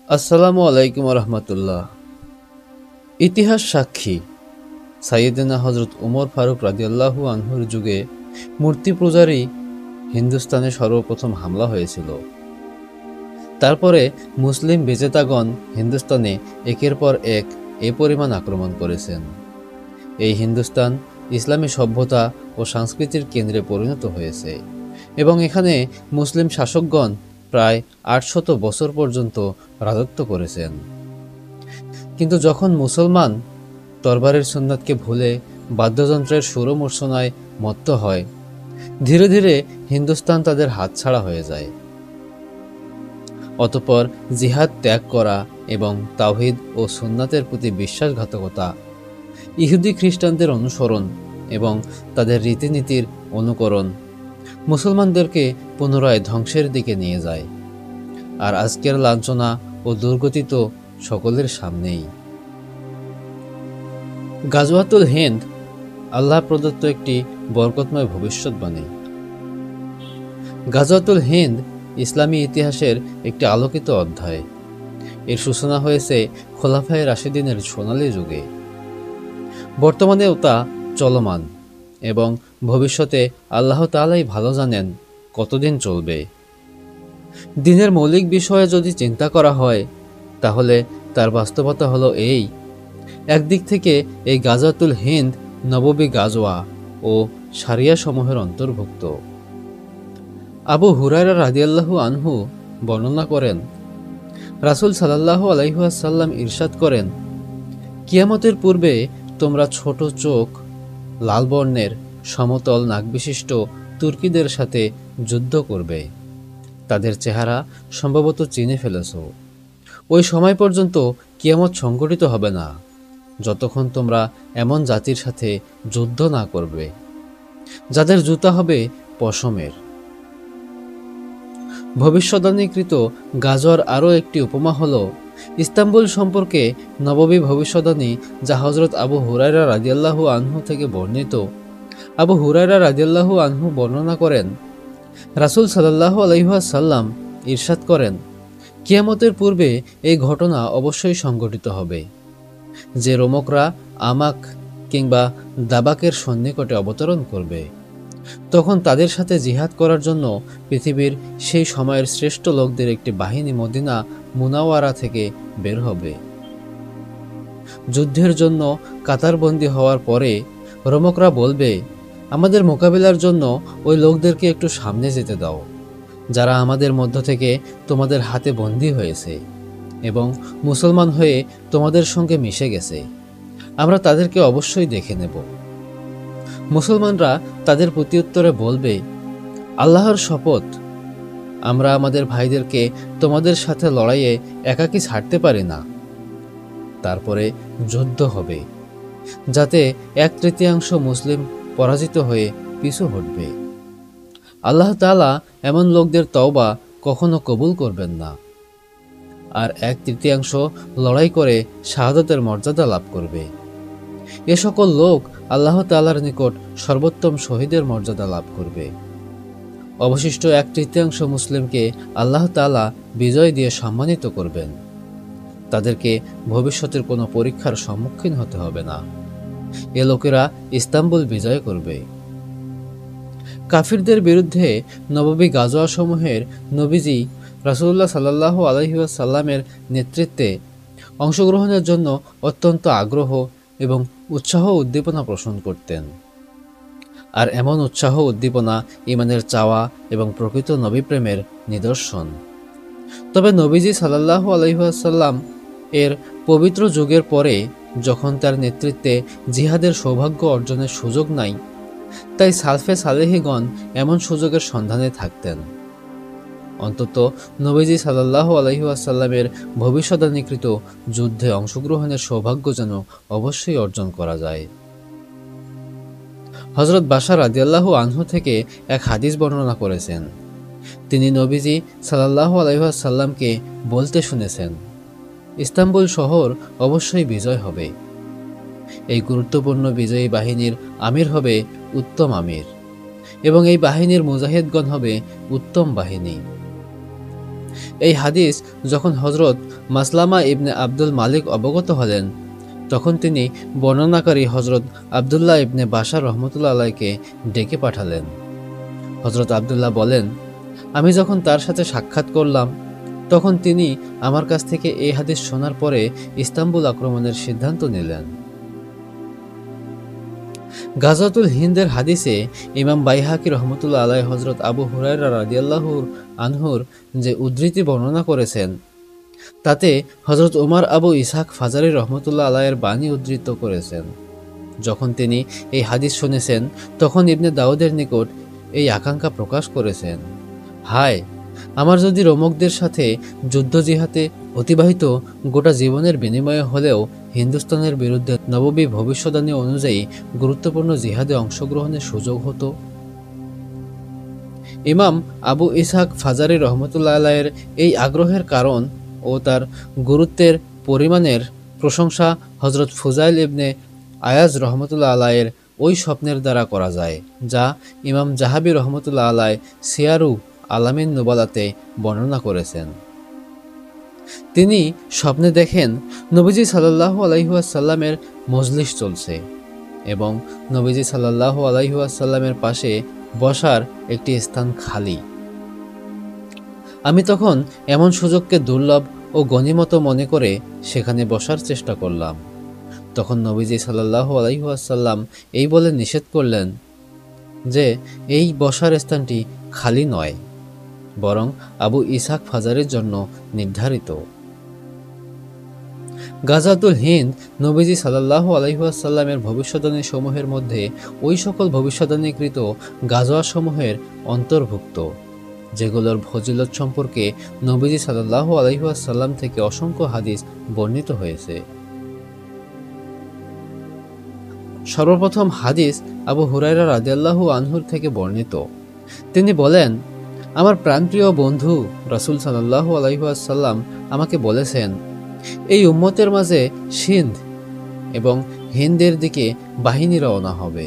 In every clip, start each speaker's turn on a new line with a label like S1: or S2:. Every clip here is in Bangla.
S1: আসসালামু আলাইকুম রহমতুল্লাহ। ইতিহাস সাক্ষী, সাইয়েদেনা হজরত উমর ফারুক রাদিয়াল্লাহু আনহুর যুগে মূর্তি পূজারী হিন্দুস্তানে সর্বপ্রথম হামলা হয়েছিল। তারপরে মুসলিম বিজেতাগণ হিন্দুস্তানে একের পর এক এ পরিমাণ আক্রমণ করেছেন। এই হিন্দুস্তান ইসলামী সভ্যতা ও সংস্কৃতির কেন্দ্রে পরিণত হয়েছে এবং এখানে মুসলিম শাসকগণ প্রায় ৮০০ বছর পর্যন্ত রাজত্ব করেছেন। কিন্তু যখন মুসলমান তরবারের সুন্নাতকে ভুলে বাদ্যযন্ত্রের সুরমূর্ছনায় মত্ত হয়, ধীরে ধীরে হিন্দুস্তান তাদের হাতছাড়া হয়ে যায়। অতঃপর জিহাদ ত্যাগ করা এবং তাওহীদ ও সুন্নাতের প্রতি বিশ্বাসঘাতকতা, ইহুদি খ্রিস্টানদের অনুসরণ এবং তাদের রীতিনীতির অনুকরণ মুসলমানদেরকে পুনরায় ধ্বংসের দিকে নিয়ে যায়। আর আজকের লাঞ্ছনা ও দুর্গতি তো সকলের সামনেই। গাজওয়াতুল হিন্দ আল্লাহ প্রদত্ত একটি বরকতময় ভবিষ্যৎবাণী। গাজওয়াতুল হিন্দ ইসলামী ইতিহাসের একটি আলোকিত অধ্যায়। এর সূচনা হয়েছে খোলাফায়ে রাশিদিনের সোনালী যুগে। বর্তমানেও তা চলমান এবং ভবিষ্যতে আল্লাহ তাআলাই ভালো জানেন কতদিন চলবে। দিনের মৌলিক বিষয়ে যদি চিন্তা করা হয়, তাহলে তার বাস্তবতা হলো এই: একদিক থেকে এই গাজওয়াতুল হিন্দ নববী গাজওয়া ও সারিয়া সমূহের অন্তর্ভুক্ত। আবু হুরায়রা রাদিয়াল্লাহু আনহু বর্ণনা করেন, রাসূল সাল্লাল্লাহু আলাইহি ওয়াসাল্লাম ইরশাদ করেন, কিয়ামতের পূর্বে তোমরা ছোট চোখ, লাল বর্ণের, সমতল নাকবিশিষ্ট তুর্কিদের সাথে যুদ্ধ করবে। তাদের চেহারা সম্ভবত চিনে ফেলেছ। ওই সময় পর্যন্ত কিয়ামত সংঘটিত হবে না যতক্ষণ তোমরা এমন জাতির সাথে যুদ্ধ না করবে যাদের জুতা হবে পশমের। ভবিষ্যদ্বাণীকৃত গাজওয়ার আরও একটি উপমা হল ইস্তাম্বুল সম্পর্কে নববী ভবিষ্যদ্বাণী, যা হজরত আবু হুরায়রা রাদিয়াল্লাহু আনহু থেকে বর্ণিত। আবু হুরায়রা রাদিয়াল্লাহু আনহু বর্ণনা করেন, রাসূল সাল্লাল্লাহু আলাইহি ওয়াসাল্লাম ইরশাদ করেন, কিয়ামতের পূর্বে এই ঘটনা অবশ্যই সংঘটিত হবে যে রোমকরা আমাক কিংবা দাবাকের সন্নিকটে অবতরণ করবে। তখন তাদের সাথে জিহাদ করার জন্য পৃথিবীর সেই সময়ের শ্রেষ্ঠ লোকদের একটি বাহিনী মদিনা মুনাওয়ারা থেকে বের হবে। যুদ্ধের জন্য কাতারবন্দি হওয়ার পরে রোমকরা বলবে, আমাদের মোকাবিলার জন্য ওই লোকদেরকে একটু সামনে যেতে দাও যারা আমাদের মধ্য থেকে তোমাদের হাতে বন্দী হয়েছে এবং মুসলমান হয়ে তোমাদের সঙ্গে মিশে গেছে। আমরা তাদেরকে অবশ্যই দেখে নেব। মুসলমানরা তাদের প্রত্যুত্তরে বলবে, আল্লাহর শপথ, আমরা আমাদের ভাইদেরকে তোমাদের সাথে লড়াইয়ে একাকী ছাড়তে পারি না। তারপরে যুদ্ধ হবে, যাতে 1/3 মুসলিম পরাজিত হয়ে পিছু হটবে। আল্লাহ তাআলা এমন লোকদের তওবা কখনো কবুল করবেন না। আর 1/3 লড়াই করে শাহাদাতের মর্যাদা লাভ করবে। এ সকল লোক আল্লাহ তাআলার নিকট সর্বোত্তম শহীদের মর্যাদা লাভ করবে। অবশিষ্ট 1/3 মুসলিমকে আল্লাহ তাআলা বিজয় দিয়ে সম্মানিত করবেন। তাদেরকে ভবিষ্যতের কোনো পরীক্ষার সম্মুখীন হতে হবে না। এ লোকেরা ইস্তাম্বুল বিজয় করবে। কাফিরদের বিরুদ্ধে নববী গাজওয়া সমূহের নবীজি রাসূলুল্লাহ সাল্লাল্লাহু আলাইহি ওয়াসাল্লামের নেতৃত্বে অংশগ্রহণের জন্য অত্যন্ত আগ্রহ এবং উৎসাহ উদ্দীপনা পোষণ করতেন। আর এমন উৎসাহ উদ্দীপনা ঈমানের চাওয়া এবং প্রকৃত নবীপ্রেমের নিদর্শন। তবে নবীজি সাল্লাল্লাহু আলাইহি ওয়াসাল্লাম এর পবিত্র যুগের পরে, যখন তার নেতৃত্বে জিহাদের সৌভাগ্য অর্জনের সুযোগ নাই, তাই সালফে সালেহিগণ এমন সুযোগের সন্ধানে থাকতেন। অন্তত নবীজি সাল্লাল্লাহু আলাইহি ওয়াসাল্লামের ভবিষ্যদ্বাণীকৃত যুদ্ধে অংশগ্রহণের সৌভাগ্য যেন অবশ্যই অর্জন করা যায়। হযরত বাশার রাদিয়াল্লাহু আনহু থেকে এক হাদিস বর্ণনা করেছেন, তিনি নবীজি সাল্লাল্লাহু আলাইহি ওয়াসাল্লামকে বলতে শুনেছেন, ইস্তাম্বুল শহর অবশ্যই বিজয় হবে। এই গুরুত্বপূর্ণ বিজয়ী বাহিনীর আমির হবে উত্তম আমির এবং এই বাহিনীর মুজাহিদগণ হবে উত্তম বাহিনী। এই হাদিস যখন হজরত মাসলামা ইবনে আব্দুল মালিক অবগত হলেন, তখন তিনি বর্ণনাকারী হজরত আবদুল্লাহ ইবনে বাশার রহমতুল্লাহ আলাইকে ডেকে পাঠালেন। হজরত আবদুল্লাহ বলেন, আমি যখন তার সাথে সাক্ষাৎ করলাম, তখন তিনি আমার কাছ থেকে এই হাদিস শোনার পরে ইস্তাম্বুল আক্রমণের সিদ্ধান্ত নিলেন। গাজওয়াতুল হিন্দের হাদিসে ইমাম বাইহাকি রহমতুল্লাহ আলাই হজরত আবু হুরায়রা রাদিয়াল্লাহু আনহুর যে উদ্ধৃতি বর্ণনা করেছেন, তাতে হজরত ওমর আবু ইসহাক ফাজারি রহমতুল্লাহ আলাইয়ের বাণী উদ্ধৃত করেছেন। যখন তিনি এই হাদিস শুনেছেন, তখন ইবনে দাউদের নিকট এই আকাঙ্ক্ষা প্রকাশ করেছেন, হায়, আমার যদি রোমকদের সাথে যুদ্ধ জিহাদে অতিবাহিত গোটা জীবনের বিনিময়ে হলেও হিন্দুস্তানের বিরুদ্ধে নববী ভবিষ্যদ্বাণী অনুযায়ী গুরুত্বপূর্ণ জিহাদে অংশগ্রহণের সুযোগ হতো। ইমাম আবু ইসহাক ফাজারি রহমতুল্লাহ আলাইয়ের এই আগ্রহের কারণ ও তার গুরুত্বের পরিমাণের প্রশংসা হজরত ফুজাইল ইবনে আয়াজ রহমতুল্লাহ আলাইয়ের ওই স্বপ্নের দ্বারা করা যায়, যা ইমাম জাহাবি রহমতুল্লাহ আলাই সিয়ারু আলামিন নুবালাতে বর্ণনা করেছেন। তিনি স্বপ্নে দেখেন নবীজি সাল্লাল্লাহু আলাইহি ওয়াসাল্লামের মজলিস চলছে এবং নবীজি সাল্লাল্লাহু আলাইহি ওয়াসাল্লামের পাশে বসার একটি স্থান খালি। আমি তখন এমন সুযোগকে দুর্লভ ও গনিমত মনে করে সেখানে বসার চেষ্টা করলাম। তখন নবীজি সাল্লাল্লাহু আলাইহি ওয়াসাল্লাম এই বলে নিষেধ করলেন যে এই বসার স্থানটি খালি নয়, বরং আবু ইসহাক ফাজারের জন্য নির্ধারিত। গাজওয়াতুল হিন্দ নবীজি সাল্লাল্লাহু আলাইহি ওয়াসাল্লামের ভবিষ্যদ্বাণী সমূহের মধ্যে ওই সকল ভবিষ্যদ্বাণীকৃত গাজওয়া সমূহের অন্তর্ভুক্ত, যেগুলোর ফজিলত সম্পর্কে নবীজি সাল্লাল্লাহু আলাইহি ওয়াসাল্লাম থেকে অসংখ্য হাদিস বর্ণিত হয়েছে। সর্বপ্রথম হাদিস আবু হুরায়রা রাদিয়াল্লাহু আনহুর থেকে বর্ণিত। তিনি বলেন, আমার প্রাণপ্রিয় বন্ধু রাসূল সাল্লাল্লাহু আলাইহি ওয়াসাল্লাম আমাকে বলেছেন, এই উম্মতের মাঝে সিন্ধ এবং হিন্দের দিকে বাহিনী রওনা হবে।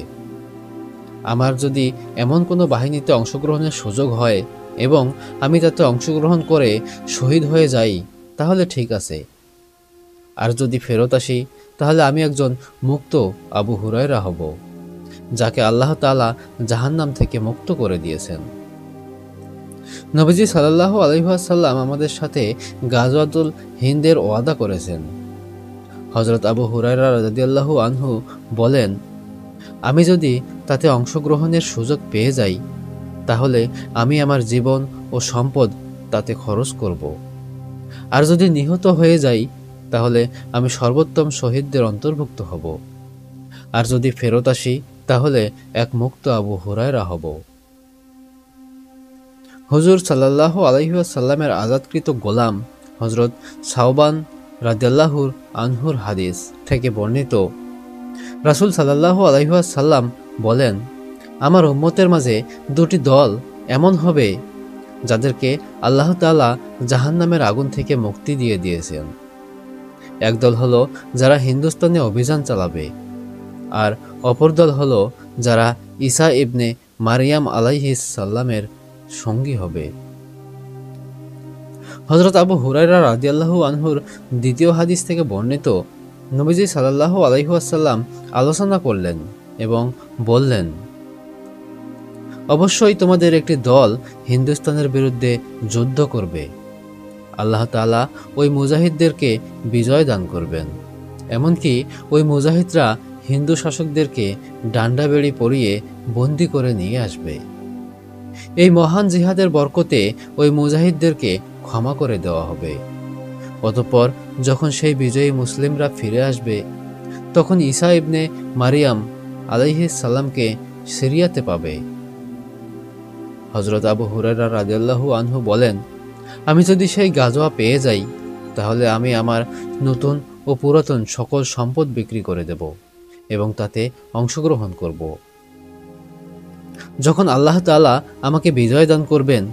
S1: আমার যদি এমন কোনো বাহিনীতে অংশগ্রহণের সুযোগ হয় এবং আমি তাতে অংশগ্রহণ করে শহীদ হয়ে যাই, তাহলে ঠিক আছে। আর যদি ফেরত আসি, তাহলে আমি একজন মুক্ত আবু হুরায়রা হব, যাকে আল্লাহ তাআলা জাহান্নাম থেকে মুক্ত করে দিয়েছেন। নবীজি সাল্লাল্লাহু আলাইহি ওয়াসাল্লাম আমাদের সাথে গাজওয়াতুল হিন্দের ওয়াদা করেছেন। হযরত আবু হুরায়রা রাদিয়াল্লাহু আনহু বলেন, আমি যদি তাতে অংশগ্রহণের সুযোগ পেয়ে যাই, তাহলে আমি আমার জীবন ও সম্পদ তাতে খরচ করব। আর যদি নিহত হয়ে যাই, তাহলে আমি সর্বোত্তম শহীদদের অন্তর্ভুক্ত হব। আর যদি ফেরত আসি, তাহলে এক মুক্ত আবু হুরায়রা হব। হুজুর সাল্লাল্লাহু আলাইহি ওয়াসাল্লামের আজাদকৃত গোলাম হযরত সাওবান রাদিয়াল্লাহু আনহুর হাদিস থেকে বর্ণিত, রাসূল সাল্লাল্লাহু আলাইহি ওয়াসাল্লাম বলেন, আমার উম্মতের মাঝে দুটি দল এমন হবে যাদেরকে আল্লাহ তাআলা জাহান্নামের আগুন থেকে মুক্তি দিয়ে দিয়েছেন। একদল হলো যারা হিন্দুস্তানে অভিযান চালাবে, আর অপর দল হলো যারা ঈসা ইবনে মারিয়াম আলাইহিস সালামের সঙ্গী হবে। হযরত আবু হুরায়রা রাদিয়াল্লাহু আনহুর দ্বিতীয় হাদিস থেকে বর্ণিত, নবীজি সাল্লাল্লাহু আলাইহি ওয়াসাল্লাম আলোচনা করলেন এবং বললেন, অবশ্যই তোমাদের একটি দল হিন্দুস্তানের বিরুদ্ধে যুদ্ধ করবে। আল্লাহ তাআলা ওই মুজাহিদদেরকে বিজয় দান করবেন। এমনকি ওই মুজাহিদরা হিন্দু শাসকদেরকে ডান্ডা বেড়ি পরিয়ে বন্দী করে নিয়ে আসবে। এই মহান জিহাদের বরকতে ওই মুজাহিদদেরকে ক্ষমা করে দেওয়া হবে। অতঃপর যখন সেই বিজয়ী মুসলিমরা ফিরে আসবে, তখন ঈসা ইবনে মারিয়াম আলাইহিস সালামকে সিরিয়াতে পাবে। হযরত আবু হুরায়রা রাদিয়াল্লাহু আনহু বলেন, আমি যদি সেই গাজওয়া পেয়ে যাই, তাহলে আমি আমার নতুন ও পুরাতন সকল সম্পদ বিক্রি করে দেব এবং তাতে অংশগ্রহণ করব। যখন আল্লাহ তাআলা আমাকে বিজয় দান করবেন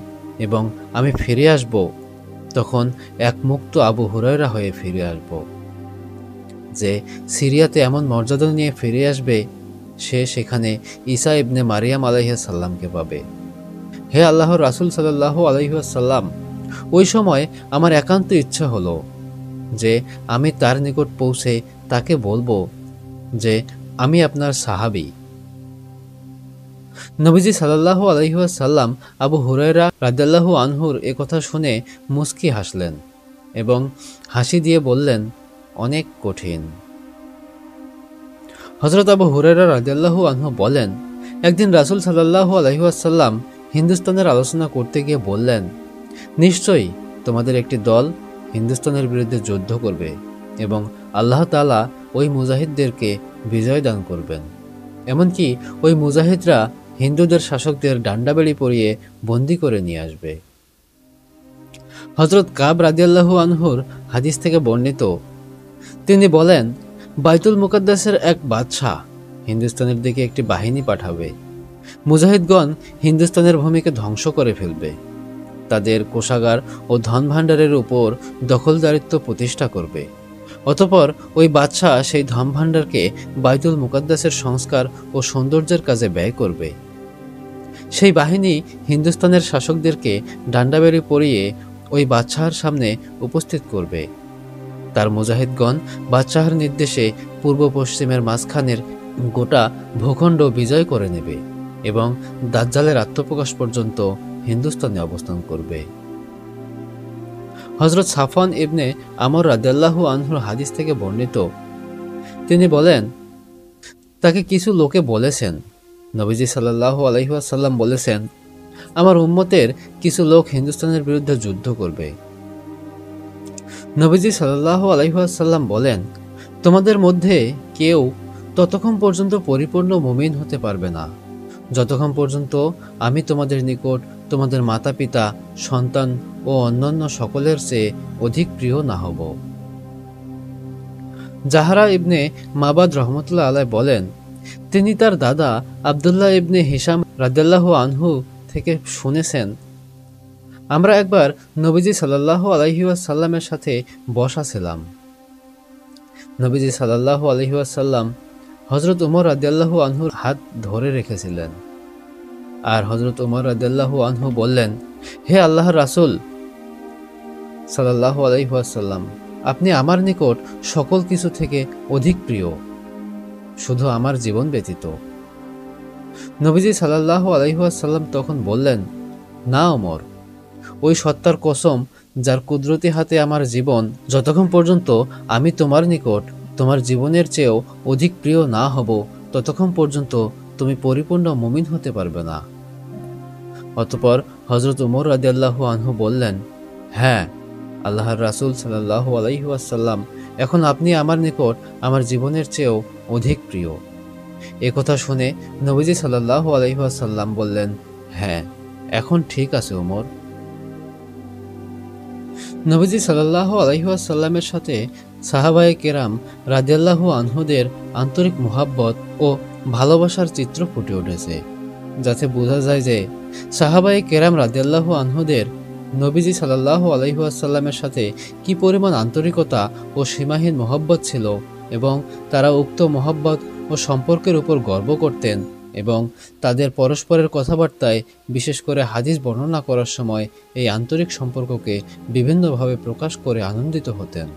S1: এবং আমি ফিরে আসব, তখন এক মুক্ত আবু হুরায়রা হয়ে ফিরে আসব। যে সিরিয়াতে এমন মর্যাদা নিয়ে ফিরে আসবে, সে সেখানে ঈসা ইবনে মারিয়াম আলাইহিস সালামকে পাবে। হে আল্লাহর রাসূল সাল্লাল্লাহু আলাইহি ওয়াসাল্লাম, ওই সময় আমার একান্ত ইচ্ছা হলো যে আমি তার নিকট পৌঁছে তাকে বলবো যে আমি আপনার সাহাবী। নবীজি সাল্লাল্লাহু আলাইহি ওয়াসাল্লাম আবু হুরায়রা রাদিয়াল্লাহু আনহুর এ কথা শুনে মুস্কি হাসলেন এবং হাসি দিয়ে বললেন, অনেক কঠিন। হযরত আবু হুরায়রা রাদিয়াল্লাহু আনহু বলেন, একদিন রাসূল সাল্লাল্লাহু আলাইহি ওয়াসাল্লাম হিন্দুস্তানের আলোচনা করতে গিয়ে বললেন, নিশ্চয়ই তোমাদের একটি দল হিন্দুস্তানের বিরুদ্ধে যুদ্ধ করবে এবং আল্লাহ তাআলা ওই মুজাহিদদেরকে বিজয় দান করবেন। এমনকি ওই মুজাহিদরা হিন্দুদের শাসকদের ডান্ডাবেড়ি পরিয়ে বন্দী করে নিয়ে আসবে। হযরত কাব রাদিয়াল্লাহু আনহুর হাদিস থেকে বর্ণিত, তিনি বলেন, বাইতুল মুকাদ্দাসের এক বাদশাহ হিন্দুস্তানের দিকে একটি বাহিনী পাঠাবে। মুজাহিদগণ হিন্দুস্তানের ভূমিকে ধ্বংস করে ফেলবে, তাদের কোষাগার ও ধনভাণ্ডারের উপর দখলদারিত্ব প্রতিষ্ঠা করবে। অতঃপর ওই বাদশাহ সেই ধনভাণ্ডারকে বাইতুল মুকাদ্দাসের সংস্কার ও সৌন্দর্যের কাজে ব্যয় করবে। সেই বাহিনী হিন্দুস্তানের শাসকদেরকে ডান্ডাবেড়ি পরিয়ে ওই বাদশাহর সামনে উপস্থিত করবে। তার মুজাহিদগণ বাদশাহর নির্দেশে পূর্ব পশ্চিমের মাঝখানের গোটা ভূখণ্ড বিজয় করে নেবে এবং দাজ্জালের আত্মপ্রকাশ পর্যন্ত হিন্দুস্তানে অবস্থান করবে। হযরত সাফওয়ান ইবনে আমর রাদিয়াল্লাহু আনহুর হাদিস থেকে বর্ণিত, তিনি বলেন, তাকে কিছু লোকে বলেছেন, নবীজি সাল্লাল্লাহু আলাইহি ওয়াসাল্লাম বলেছেন, আমার উম্মতের কিছু লোক হিন্দুস্তানের বিরুদ্ধে যুদ্ধ করবে। নবীজি সাল্লাল্লাহু আলাইহি ওয়াসাল্লাম বলেন, তোমাদের মধ্যে কেউ ততক্ষণ পর্যন্ত পরিপূর্ণ মুমিন হতে পারবে না যতক্ষণ পর্যন্ত আমি তোমাদের নিকট তোমাদের মাতা পিতা, সন্তান ও অন্যান্য সকলের চেয়ে অধিক প্রিয় না হব। জাহরা ইবনে মাবাদ রহমতুল্লাহ আলাই বলেন, তিনি তার দাদা আব্দুল্লাহ ইবনে হিশাম রাদিয়াল্লাহু আনহু থেকে শুনেছেন, আমরা একবার নবীজি সাল্লাল্লাহু আলাইহি ওয়াসাল্লামের সাথে বসা ছিলাম। নবীজি সাল্লাল্লাহু আলাইহি ওয়াসাল্লাম হযরত উমর রাদিয়াল্লাহু আনহুর হাত ধরে রেখেছিলেন, আর হযরত উমর রাদিয়াল্লাহু আনহু বললেন, হে আল্লাহর রাসূল সাল্লাল্লাহু আলাইহি ওয়াসাল্লাম, আপনি আমার নিকট সকল কিছু থেকে অধিক প্রিয়, শুধু আমার জীবন ব্যতীত। নবীজি সাল্লাল্লাহু আলাইহি ওয়াসাল্লাম তখন বললেন, না ওমর, ওই সত্তার কসম যার কুদরতি হাতে আমার জীবন, যতক্ষণ পর্যন্ত আমি তোমার নিকট তোমার জীবনের চেয়েও অধিক প্রিয় না হব ততক্ষণ পর্যন্ত তুমি পরিপূর্ণ মুমিন হতে পারবে না। অতঃপর হযরত উমর রাদিয়াল্লাহু আনহু বললেন, হ্যাঁ আল্লাহর রাসূল সাল্লাল্লাহু আলাইহি ওয়াসাল্লাম, এখন আপনি আমার নিকট আমার জীবনের চেয়েও অধিক প্রিয়। এ কথা শুনে নবীজি সাল্লাল্লাহু আলাইহি ওয়াসাল্লাম বললেন, হ্যাঁ এখন ঠিক আছে ওমর। নবীজি সাল্লাল্লাহু আলাইহি ওয়াসাল্লামের সাথে সাহাবায়ে কেরাম রাদিয়াল্লাহু আনহুদের আন্তরিক মুহাব্বত ও ভালোবাসার চিত্র ফুটে উঠেছে, যাতে বোঝা যায় যে সাহাবায়ে কেরাম রাদিয়াল্লাহু আনহুদের নবীজি সাল্লাল্লাহু আলাইহি ওয়াসাল্লামের সাথে কি পরিমাণ আন্তরিকতা ও সীমাহীন মহব্বত ছিল এবং তারা উক্ত মহব্বত ও সম্পর্কের উপর গর্ব করতেন এবং তাদের পরস্পরের কথাবার্তায়, বিশেষ করে হাদিস বর্ণনা করার সময় এই আন্তরিক সম্পর্ককে বিভিন্নভাবে প্রকাশ করে আনন্দিত হতেন।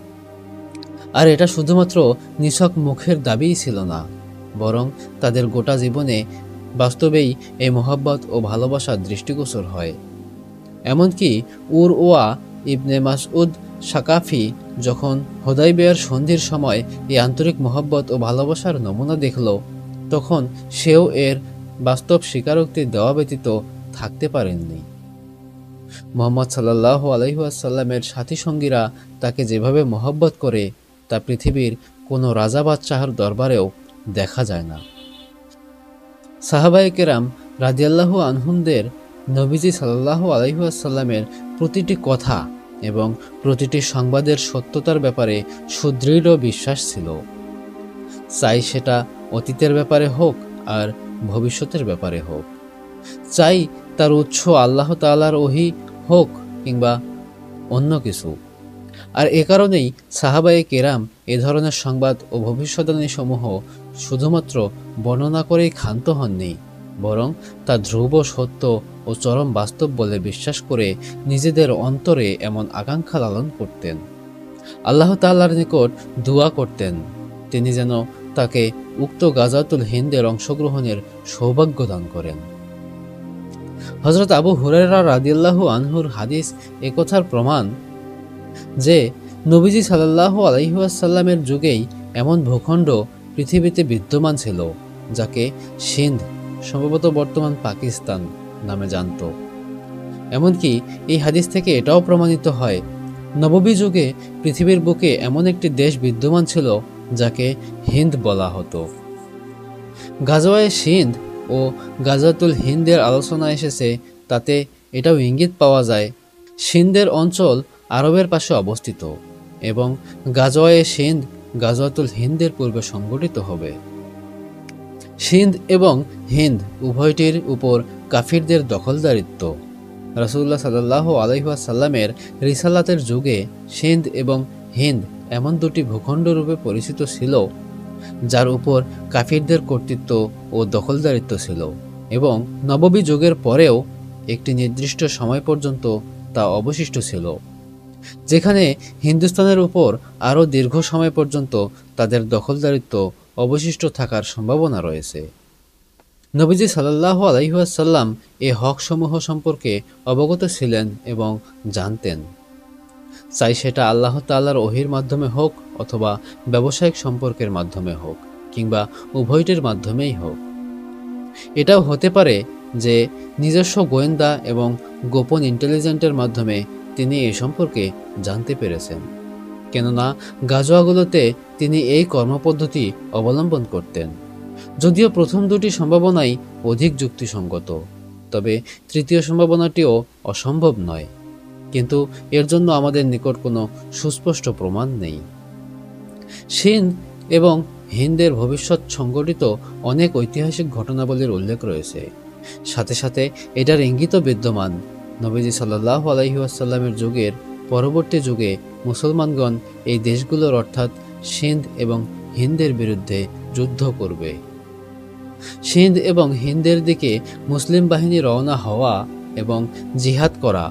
S1: আর এটা শুধুমাত্র নিছক মুখের দাবিই ছিল না, বরং তাদের গোটা জীবনে বাস্তবেই এই মহব্বত ও ভালোবাসা দৃষ্টিগোচর হয়। এমনকি উরওয়া ইবনে মাসউদ সাকাফি যখন হুদায়বিয়ার সন্ধির সময় এই আন্তরিক মহব্বত ও ভালোবাসার নমুনা দেখল, তখন সেও এর বাস্তব স্বীকারোক্তি দেওয়া ব্যতীত থাকতে পারেননি। মুহাম্মদ সাল্লাল্লাহু আলাইহি ওয়াসাল্লামের সাথী সঙ্গীরা তাকে যেভাবে মহব্বত করে তা পৃথিবীর কোনো রাজা বাদশাহর দরবারেও দেখা যায় না। সাহাবায়ে কেরাম রাদিয়াল্লাহু আনহুমদের নবীজি সাল্লাল্লাহু আলাইহি ওয়াসাল্লামের প্রতিটি কথা এবং প্রতিটি সংবাদের সত্যতার ব্যাপারে সুদৃঢ় বিশ্বাস ছিল, চাই সেটা অতীতের ব্যাপারে হোক আর ভবিষ্যতের ব্যাপারে হোক, চাই তার উৎস আল্লাহ তাআলার ওহী হোক কিংবা অন্য কিছু। আর এ কারণেই সাহাবায়ে কেরাম এ ধরনের সংবাদ ও ভবিষ্যদ্বাণী সমূহ শুধুমাত্র বর্ণনা করেই ক্ষান্ত হননি, বরং তা ধ্রুব সত্য ও ও চরম বাস্তব বলে বিশ্বাস করে নিজেদের অন্তরে এমন আকাঙ্ক্ষা লালন করতেন। আল্লাহ তাআলার নিকট দোয়া করতেন তিনি যেন তাকে উক্ত গাজাতুল হিন্দের অংশগ্রহণের সৌভাগ্য দান করেন। হযরত আবু হুরায়রা রাদিয়াল্লাহু আনহুর হাদিস একথার প্রমাণ যে নবীজি সাল্লাল্লাহু আলাইহি ওয়াসাল্লামের যুগেই এমন ভূখণ্ড পৃথিবীতে বিদ্যমান ছিল যাকে সিন্ধ, সম্ভবত বর্তমান পাকিস্তান নামে জানত। এমনকি এই হাদিস থেকে এটাও প্রমাণিত হয় নববী যুগে পৃথিবীর বুকে এমন একটি দেশ বিদ্যমান ছিল যাকে হিন্দ বলা হতো। গাজওয়ায়ে সিন্ধ ও গাজাতুল হিন্দের আলোচনা এসেছে তাতে এটাও ইঙ্গিত পাওয়া যায় সিন্ধের অঞ্চল আরবের পাশে অবস্থিত এবং গাজওয়ায়ে সিন্ধ গাজওয়াতুল হিন্দের পূর্বে সংগঠিত হবে। সিন্ধ এবং হিন্দ উভয়টির উপর কাফিরদের দখলদারিত্ব। রাসূলুল্লাহ সাল্লাল্লাহু আলাইহি ওয়াসাল্লামের রিসালাতের যুগে সিন্ধ এবং হিন্দ এমন দুটি ভূখণ্ড রূপে পরিচিত ছিল যার উপর কাফিরদের কর্তৃত্ব ও দখলদারিত্ব ছিল এবং নববী যুগের পরেও একটি নির্দিষ্ট সময় পর্যন্ত তা অবশিষ্ট ছিল, যেখানে হিন্দুস্তানের উপর আরও দীর্ঘ সময় পর্যন্ত তাদের দখলদারিত্ব অবশিষ্ট থাকার সম্ভাবনা রয়েছে। নবীজি সাল্লাল্লাহু আলাইহি ওয়াসাল্লাম এই হকসমূহ সম্পর্কে অবগত ছিলেন এবং জানতেন, চাই সেটা আল্লাহ তাআলার ওহীর মাধ্যমে হোক অথবা ব্যবসায়িক সম্পর্কের মাধ্যমে হোক কিংবা উভয়টির মাধ্যমেই হোক। এটাও হতে পারে যে নিজস্ব গোয়েন্দা এবং গোপন ইন্টেলিজেন্সের মাধ্যমে তিনি এ সম্পর্কে জানতে পেরেছেন, কেননা গাজওয়াগুলোতে তিনি এই কর্মপদ্ধতি অবলম্বন করতেন। যদিও প্রথম দুটি সম্ভাবনাই অধিক যুক্তিসঙ্গত, তবে তৃতীয় সম্ভাবনাটিও অসম্ভব নয়, কিন্তু এর জন্য আমাদের নিকট কোনো সুস্পষ্ট প্রমাণ নেই। সিন্ধ এবং হিন্দের ভবিষ্যৎ সংঘটিত অনেক ঐতিহাসিক ঘটনাবলীর উল্লেখ রয়েছে, সাথে সাথে এটার ইঙ্গিতও বিদ্যমান নবীজি সাল্লাল্লাহু আলাইহি ওয়াসাল্লামের যুগের পরবর্তী যুগে মুসলমানগণ এই দেশগুলোর অর্থাৎ সিন্ধ এবং হিন্দের বিরুদ্ধে যুদ্ধ করবে। সিন্ধ এবং হিন্দের দিকে মুসলিম বাহিনী রওনা হওয়া এবং জিহাদ করা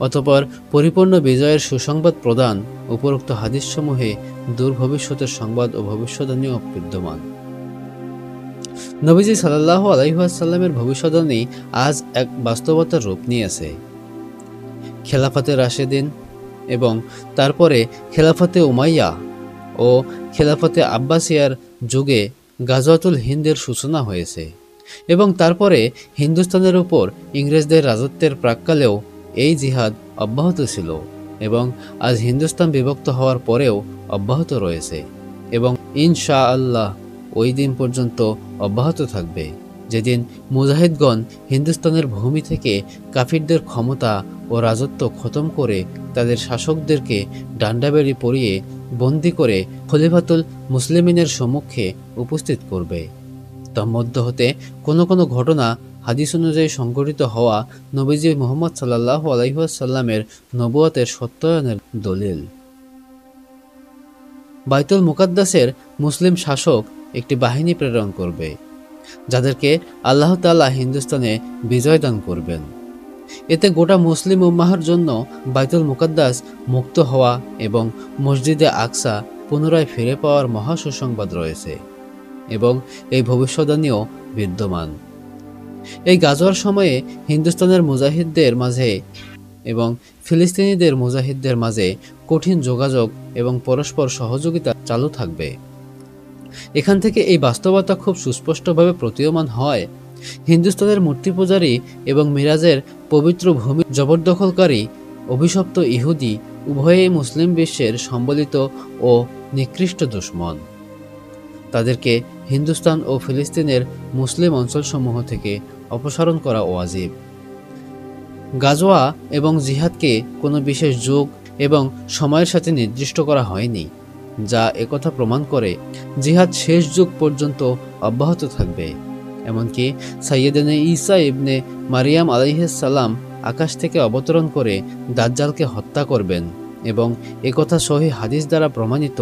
S1: অতঃপর পরিপূর্ণ বিজয়ের সুসংবাদ প্রদান উপরোক্ত হাদিসসমূহে দূর ভবিষ্যতের সংবাদ ও ভবিষ্যদ্বাণীও বিদ্যমান। নবীজি সাল্লাল্লাহু আলাইহি ওয়াসাল্লামের ভবিষ্যদ্বাণী আজ এক বাস্তবতার রূপ নিয়েছে। খেলাফতে রাশেদিন এবং তারপরে খেলাফতে উমাইয়া ও খেলাফতে আব্বাসিয়ার যুগে গাজওয়াতুল হিন্দের সূচনা হয়েছে এবং তারপরে হিন্দুস্তানের উপর ইংরেজদের রাজত্বের প্রাক্কালেও এই জিহাদ অব্যাহত ছিল এবং আজ হিন্দুস্তান বিভক্ত হওয়ার পরেও অব্যাহত রয়েছে এবং ইনশাআল্লাহ ওই দিন পর্যন্ত অব্যাহত থাকবে যেদিন মুজাহিদগণ হিন্দুস্তানের ভূমি থেকে কাফিরদের ক্ষমতা ও রাজত্ব খতম করে তাদের শাসকদেরকে ডান্ডাবেড়ি পরিয়ে বন্দী করে খলিফাতুল মুসলিমিনের সম্মুখে উপস্থিত করবে। তন্মধ্য হতে কোনো কোনো ঘটনা হাদিস অনুযায়ী সংঘটিত হওয়া নবীজি মুহাম্মদ সাল্লাল্লাহু আলাইহি ওয়াসাল্লামের নবুয়তের সত্যায়নের দলিল। বাইতুল মুকাদ্দাসের মুসলিম শাসক একটি বাহিনী প্রেরণ করবে যাদেরকে আল্লাহ তাআলা হিন্দুস্তানে বিজয় দান করবেন। এতে গোটা মুসলিম উম্মাহর জন্য বাইতুল মুকাদ্দাস মুক্ত হওয়া এবং মসজিদে আকসা পুনরায় ফিরে পাওয়ার মহা সুসংবাদ রয়েছে এবং এই ভবিষ্যদ্বাণীও বিদ্যমান। এই গাজওয়ার সময়ে হিন্দুস্তানের মুজাহিদদের মাঝে এবং ফিলিস্তিনিদের মুজাহিদদের মাঝে কঠিন যোগাযোগ এবং পরস্পর সহযোগিতা চালু থাকবে। এখান থেকে এই বাস্তবতা খুব সুস্পষ্টভাবে প্রতীয়মান হয় হিন্দুস্তানের মূর্তি পূজারী এবং মিরাজের পবিত্র ভূমি জবরদখলকারী অভিশপ্ত ইহুদি উভয়েই মুসলিম বিশ্বের সম্বলিত ও নিকৃষ্ট দুশমন। তাদেরকে হিন্দুস্তান ও ফিলিস্তিনের মুসলিম অঞ্চলসমূহ থেকে অপসারণ করা ওয়াজিব। গাজওয়া এবং জিহাদকে কোনো বিশেষ যুগ এবং সময়ের সাথে নির্দিষ্ট করা হয়নি, যা একথা প্রমাণ করে জিহাদ শেষ যুগ পর্যন্ত অব্যাহত থাকবে। এমনকি সাইয়েদনা ঈসা ইবনে মারিয়াম আলাইহিস সালাম আকাশ থেকে অবতরণ করে দাজ্জালকে হত্যা করবেন এবং একথা সহিহ হাদিস দ্বারা প্রমাণিত।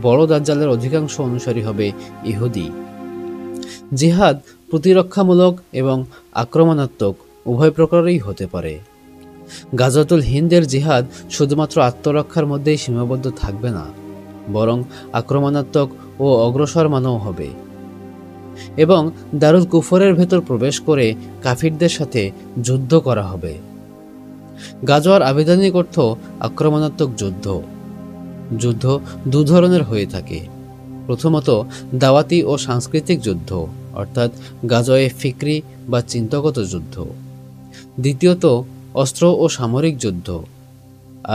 S1: বড় দাজ্জালের অধিকাংশ অনুসারী হবে ইহুদি। জিহাদ প্রতিরক্ষামূলক এবং আক্রমণাত্মক উভয় প্রকারই হতে পারে। গাজওয়াতুল হিন্দের জিহাদ শুধুমাত্র আত্মরক্ষার মধ্যেই সীমাবদ্ধ থাকবে না, বরং আক্রমণাত্মক ও অগ্রসরমানও হবে এবং দারুল কুফরের ভেতর প্রবেশ করে কাফিরদের সাথে যুদ্ধ করা হবে। গাজওয়ার আবিধানিক অর্থ আক্রমণাত্মক যুদ্ধ। যুদ্ধ দু ধরনের হয়ে থাকে। প্রথমত দাওয়াতি ও সাংস্কৃতিক যুদ্ধ, অর্থাৎ গাজওয়ে ফিকরি বা চিন্তাগত যুদ্ধ। দ্বিতীয়ত অস্ত্র ও সামরিক যুদ্ধ।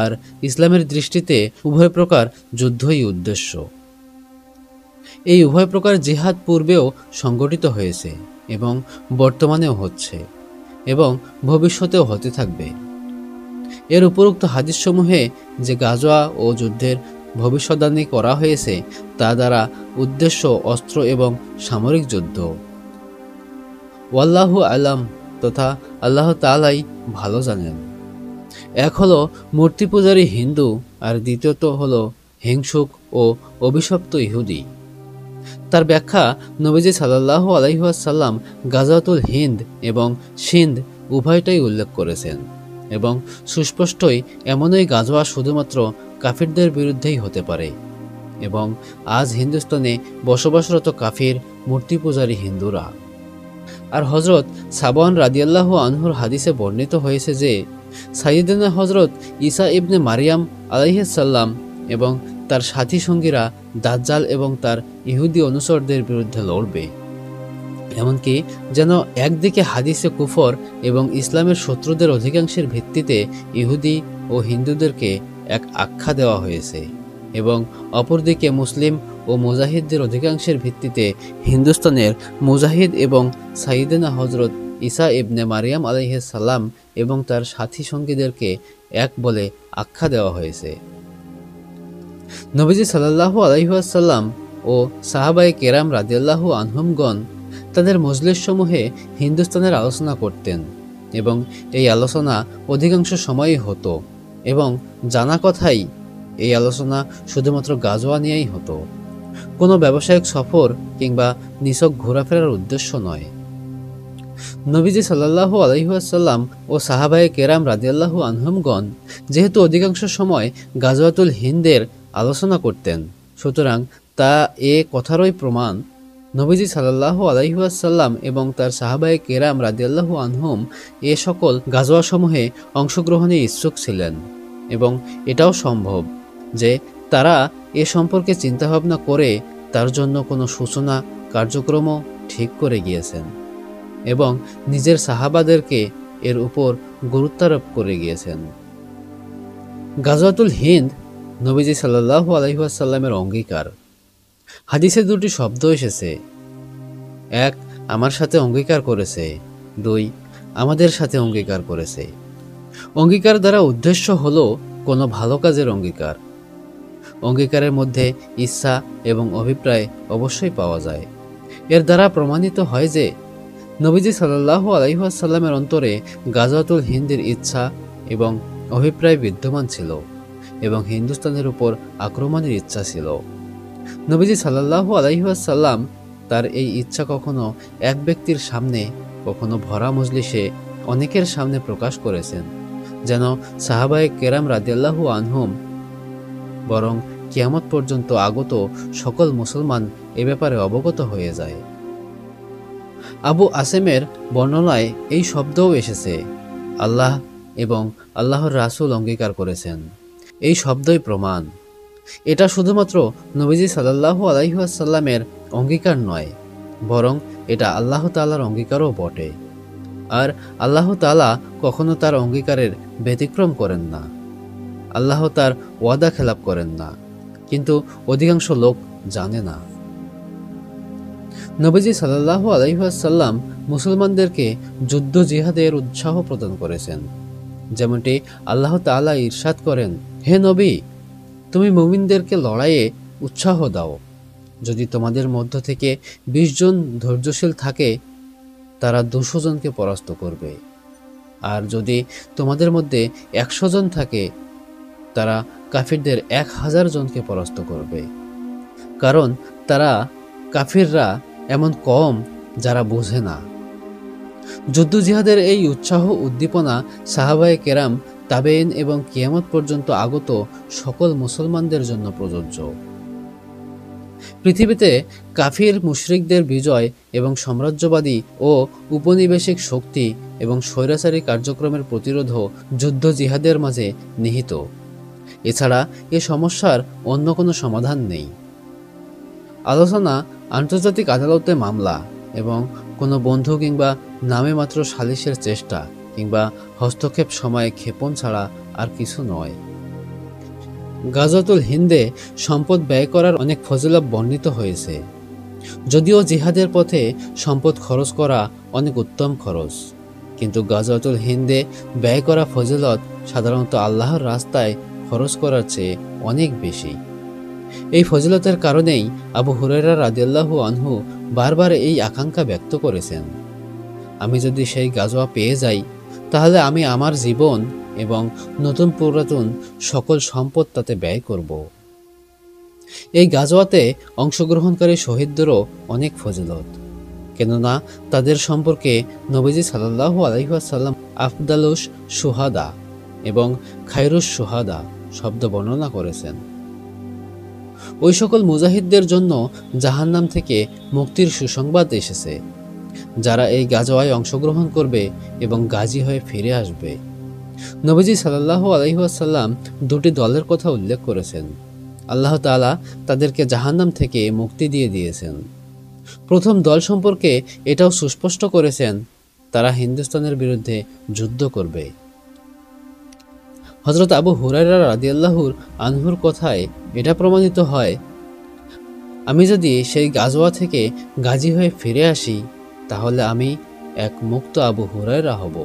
S1: আর ইসলামের দৃষ্টিতে উভয় প্রকার যুদ্ধই উদ্দেশ্য। এই উভয় প্রকার জিহাদ পূর্বেও সংগঠিত হয়েছে এবং বর্তমানেও হচ্ছে এবং ভবিষ্যতেও হতে থাকবে। এর উপরোক্ত হাদিসসমূহে যে গাজওয়া ও যুদ্ধের ভবিষ্যদ্বাণী করা হয়েছে তা দ্বারা উদ্দেশ্য অস্ত্র এবং সামরিক যুদ্ধ। ওয়াল্লাহু আলাম, তথা আল্লাহ তাআলাই ভালো জানেন। এক হলো মূর্তি পূজারী হিন্দু, আর দ্বিতীয়ত হলো হিংসুক ও অভিশপ্ত ইহুদি। তার ব্যাখ্যা নবীজি সাল্লাল্লাহু আলাইহি ওয়াসাল্লাম গাজওয়াতুল হিন্দ এবং সিন্ধ উভয়টাই উল্লেখ করেছেন এবং সুস্পষ্টই এমনই গাজওয়া শুধুমাত্র কাফিরদের বিরুদ্ধেই হতে পারে এবং আজ হিন্দুস্তানে বসবাসরত কাফির মূর্তি পূজারী হিন্দুরা। আর হজরত সাবওয়ান রাদিয়াল্লাহু আনহুর হাদিসে বর্ণিত হয়েছে যে সাইয়েদনা হজরত ঈসা ইবনে মারিয়াম আলাইহিস সালাম এবং তার সাথী সঙ্গীরা দাজ্জাল এবং তার ইহুদি অনুচরদের বিরুদ্ধে লড়বে। এমনকি যেন একদিকে হাদিসে কুফর এবং ইসলামের শত্রুদের অধিকাংশের ভিত্তিতে ইহুদি ও হিন্দুদেরকে এক আখ্যা দেওয়া হয়েছে এবং অপরদিকে মুসলিম ও মুজাহিদদের অধিকাংশের ভিত্তিতে হিন্দুস্তানের মুজাহিদ এবং সাইয়েদনা হজরত ঈসা ইবনে মারিয়াম আলাইহিস সালাম এবং তার সাথী সঙ্গীদেরকে এক বলে আখ্যা দেওয়া হয়েছে। নবীজি সাল্লাল্লাহু আলাইহি ওয়াসাল্লাম ও সাহাবায়ে কেরাম রাদিয়াল্লাহু আনহুমগণ তাদের মজলিসসমূহে হিন্দুস্তানের আলোচনা করতেন এবং এই আলোচনা অধিকাংশ সময়ই হতো এবং জানা কথাই এই আলোচনা শুধুমাত্র গাজওয়া নিয়েই হতো, কোনো ব্যবসায়িক সফর কিংবা নিছক ঘোরাফেরার উদ্দেশ্য নয়। নবীজি সাল্লাল্লাহু আলাইহি ওয়াসাল্লাম ও সাহাবায়ে কেরাম রাদিয়াল্লাহু আনহুমগণ যেহেতু অধিকাংশ সময় গাজওয়াতুল হিন্দের আলোচনা করতেন, সুতরাং তা এ কথারই প্রমাণ নবীজি সাল্লাল্লাহু আলাইহি ওয়াসাল্লাম এবং তার সাহাবায়ে কেরাম রাদিয়াল্লাহু আনহুম এ সকল গাজওয়াসমূহে অংশগ্রহণে ইচ্ছুক ছিলেন এবং এটাও সম্ভব যে তারা এ সম্পর্কে চিন্তাভাবনা করে তার জন্য কোনো সূচনা কার্যক্রমও ঠিক করে গিয়েছেন এবং নিজের সাহাবাদেরকে এর উপর গুরুত্বারোপ করে গিয়েছেন। গাজওয়াতুল হিন্দ নবীজি সাল্লাল্লাহু আলাইহি ওয়াসাল্লামের অঙ্গীকার। হাদিসে দুটি শব্দ এসেছে, এক আমার সাথে অঙ্গীকার করেছে, দুই আমাদের সাথে অঙ্গীকার করেছে। অঙ্গীকার দ্বারা উদ্দেশ্য হলো কোনো ভালো কাজের অঙ্গীকার। অঙ্গীকারের মধ্যে ইচ্ছা এবং অভিপ্রায় অবশ্যই পাওয়া যায়। এর দ্বারা প্রমাণিত হয় যে নবীজি সাল্লাল্লাহু আলাইহি ওয়াসাল্লামের অন্তরে গাজওয়াতুল হিন্দের ইচ্ছা এবং অভিপ্রায় বিদ্যমান ছিল এবং হিন্দুস্তানের উপর আক্রমণের ইচ্ছা ছিল। নবীজি সাল্লাল্লাহু আলাইহি ওয়াসাল্লাম তার এই ইচ্ছা কখনো এক ব্যক্তির সামনে, কখনো ভরা মজলিসে অনেকের সামনে প্রকাশ করেছেন, যেন সাহাবায়ে কেরাম রাদিয়াল্লাহু আনহুম বরং কিয়ামত পর্যন্ত আগত সকল মুসলমান এ ব্যাপারে অবগত হয়ে যায়। আবু আসেমের বর্ণনায় এই শব্দও এসেছে, আল্লাহ এবং আল্লাহর রাসূল অঙ্গীকার করেছেন। এই শব্দই প্রমাণ। এটা শুধুমাত্র নবীজি সাল্লাল্লাহু আলাইহি ওয়াসাল্লামের অঙ্গীকার নয়, বরং এটা আল্লাহ তাআলার অঙ্গীকারও বটে। আর আল্লাহ তাআলা কখনো তার অঙ্গীকারের ব্যতিক্রম করেন না। আল্লাহ তার ওয়াদা খেলাপ করেন না, কিন্তু অধিকাংশ লোক জানে না। নবীজি সাল্লাল্লাহু আলাইহি ওয়াসাল্লাম মুসলমানদেরকে যুদ্ধ জিহাদের উৎসাহ প্রদান করেছেন, যেমনটি আল্লাহ তাআলা ইরশাদ করেন, হে নবী, তুমি মুমিনদেরকে লড়াইয়ে উৎসাহ দাও। যদি তোমাদের মধ্য থেকে 20 জন ধৈর্যশীল থাকে, তারা 200 জনকে পরাস্ত করবে। আর যদি তোমাদের মধ্যে 100 জন থাকে, তারা কাফিরদের 1000 জনকে পরাস্ত করবে। কারণ কাফিররা এমন কম যারা বোঝে না। যুদ্ধ জিহাদের এই উৎসাহ উদ্দীপনা সাহাবায়ে কেরাম, তাবেইন এবং কিয়ামত পর্যন্ত আগত সকল মুসলমানদের জন্য প্রযোজ্য। পৃথিবীতে কাফির মুশরিকদের বিজয় এবং সাম্রাজ্যবাদী ও উপনিবেশিক শক্তি এবং স্বৈরাচারী কার্যক্রমের প্রতিরোধও যুদ্ধ জিহাদের মাঝে নিহিত। এছাড়া এ সমস্যার অন্য কোনো সমাধান নেই। আলোচনা, আন্তর্জাতিক আদালতে মামলা এবং কোনো বন্ধু কিংবা নামে মাত্র সালিশের চেষ্টা কিংবা হস্তক্ষেপ সময়ে ক্ষেপণ ছাড়া আর কিছু নয়। গাজওয়াতুল হিন্দে সম্পদ ব্যয় করার অনেক ফজিলত বর্ণিত হয়েছে। যদিও জিহাদের পথে সম্পদ খরচ করা অনেক উত্তম খরচ, কিন্তু গাজওয়াতুল হিন্দে ব্যয় করা ফজিলত সাধারণত আল্লাহর রাস্তায় খরচ করার চেয়ে অনেক বেশি। এই ফজিলতের কারণেই আবু হুরায়রা রাদিয়াল্লাহু আনহু বারবার এই আকাঙ্ক্ষা ব্যক্ত করেছেন, আমি যদি সেই গাজওয়া পেয়ে যাই তাহলে আমি আমার জীবন এবং নতুন পুরাতন সকল সম্পদ তাতে ব্যয় করব। এই গাজওয়াতে অংশগ্রহণকারী শহীদদেরও অনেক ফজিলত, কেননা তাদের সম্পর্কে নবীজি সাল্লাল্লাহু আলাইহি ওয়াসাল্লাম আফদালুস শুহাদা এবং খায়রুস শুহাদা শব্দ বর্ণনা করেছেন। ওই সকল মুজাহিদদের জন্য জাহান্নাম থেকে মুক্তির সুসংবাদ এসেছে, যারা এই গাজওয়ায় অংশগ্রহণ করবে এবং গাজী হয়ে ফিরে আসবে। নবীজি সাল্লাল্লাহু আলাইহি ওয়াসাল্লাম দুটি দলের কথা উল্লেখ করেছেন। আল্লাহ তাআলা তাদেরকে জাহান্নাম থেকে মুক্তি দিয়ে দিয়েছেন। প্রথম দল সম্পর্কে এটাও সুস্পষ্ট করেছেন, তারা হিন্দুস্তানের বিরুদ্ধে যুদ্ধ করবে। হযরত আবু হুরায়রা রাদিয়াল্লাহু আনহুর কথায় এটা প্রমাণিত হয়, আমি যদি সেই গাজওয়া থেকে গাজী হয়ে ফিরে আসি তাহলে আমি এক মুক্ত আবু হুরায়রা হব,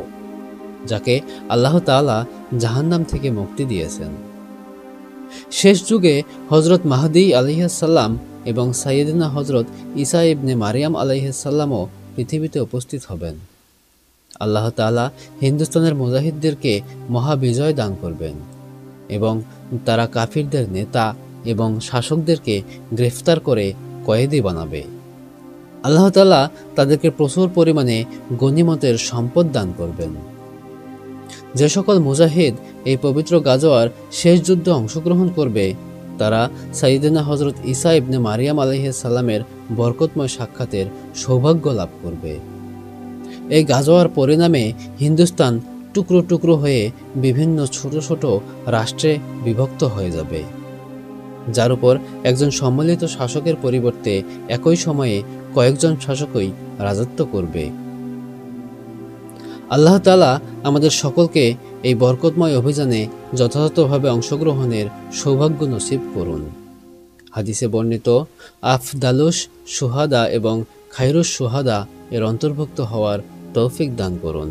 S1: যাকে আল্লাহ তাআলা জাহান্নাম থেকে মুক্তি দিয়েছেন। শেষ যুগে হযরত মাহদী আলাইহিস সালাম এবং সাইয়েদনা হযরত ঈসা ইবনে মারিয়াম আলাইহিস সালামও পৃথিবীতে উপস্থিত হবেন। আল্লাহ তাআলা হিন্দুস্তানের মুজাহিদদেরকে মহাবিজয় দান করবেন এবং তারা কাফিরদের নেতা এবং শাসকদেরকে গ্রেফতার করে কয়েদি বানাবে। আল্লাহ তাআলা তাদেরকে প্রচুর পরিমাণে গনিমতের সম্পদ দান করবেন। যে সকল মুজাহিদ এই পবিত্র গাজওয়ার শেষ যুদ্ধে অংশগ্রহণ করবে তারা সাইয়েদনা হযরত ঈসা ইবনে মারিয়াম আলাইহিস সালামের বরকতময় সাক্ষাতের সৌভাগ্য লাভ করবে। এই গাজওয়ার পরিণামে হিন্দুস্তান টুকরো টুকরো হয়ে বিভিন্ন ছোট ছোট রাষ্ট্রে বিভক্ত হয়ে যাবে, যার উপর একজন সম্মিলিত শাসকের পরিবর্তে একই সময়ে কয়েকজন শাসকই রাজত্ব করবে। আল্লাহ তাআলা আমাদের সকলকে এই বরকতময় অভিযানে যথাযথভাবে অংশগ্রহণের সৌভাগ্য নসিব করুন। হাদিসে বর্ণিত আফদালুস শুহাদা এবং খায়রুস শুহাদা এর অন্তর্ভুক্ত হওয়ার তৌফিক দান করুন।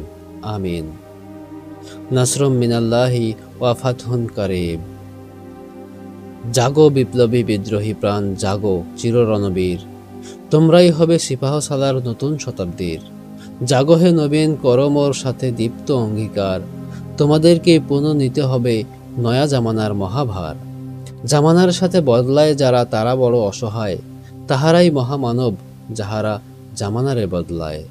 S1: আমিন। নাসরুম মিনাল্লাহি ওয়া ফাতহুন কারীব। জাগো বিপ্লবী বিদ্রোহী প্রাণ, জাগো চির রণবীর, তোমরাই হবে সিপাহসালার নতুন শতাব্দীর। জাগো হে নবীন, করো মোর সাথে দীপ্ত অঙ্গীকার, তোমাদেরকে পুনঃ নিতে হবে নয়া জামানার মহাভার। জামানার সাথে বদলায় যারা তারা বড় অসহায়, তাহারাই মহামানব যাহারা জামানারে বদলায়।